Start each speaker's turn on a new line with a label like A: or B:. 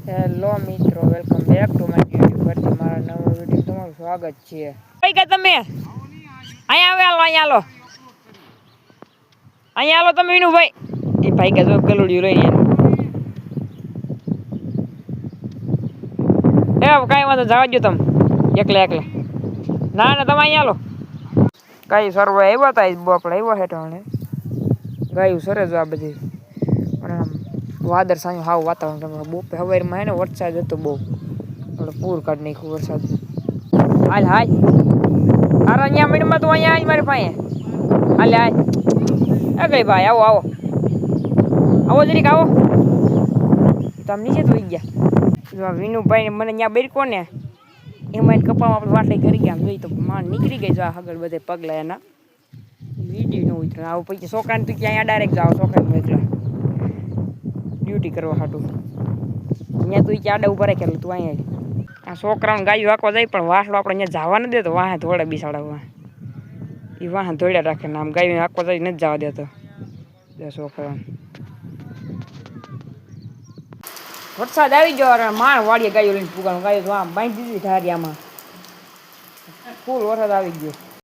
A: Hello મિત્રો, welcome back to my YouTube પર તમારા નવો વિડીયો તમારું સ્વાગત છે. કઈ ગયા તમે? અહીંયા આવો, અહીંયા આવો તમે વિનુભાઈ. એ ભાઈ કે જો ગલુડિયું લઈને કાંઈ વાંધો જવા દો તમે એકલા ના તમે અહીંયા આવો. કઈ સર્વ આવ્યા હતા આપણે આવ્યા હેઠળ ગાયું સરે જો આ બધી પણ વાદળ સાંજે હાવ વાતાવરણ બપોર સવારમાં હે ને વરસાદ હતો બહુ એટલે પૂર કાઢી નાખ્યું વરસાદ. હાલ અરે અહીંયા મીડમાં તું અહીંયા આજ મારી પાસે હાલ એ ગઈ ભાઈ આવો જરીક આવો. તમે નીચે તો ગયા વિનુભાઈ મને ત્યાં બેરકો ને એમાં કપામાં આપણે વાટલી કરી ગયા જોઈ તો માણ નીકળી ગઈ જો આગળ બધે પગલા એના વિડીયો ન ઉતરે આવું પછી છોકરાને તું ક્યાં ડાયરેક્ટ જાઓ છોકરાને એકલા ડ્યુટી કરવા હાટું અહીંયા તું આડા ઉપર રાખેલું તું અહીંયા આ છોકરાને ગાયું હાંકવા જાય પણ વાસલો આપણે અહીંયા જવા ન દેતો વાહે ધોળે બિસાડા એ વાહે ધોળ્યા રાખે ને આમ ગાયું હાંકવા જાય નથી જવા દેતો છોકરાને. વરસાદ આવી ગયો માણ વાડીએ ગાયું લઈને ફૂગાનું ગાયું તો આમ બાંધી દીધી ધારિયામાં ફૂલ વરસાદ આવી ગયો.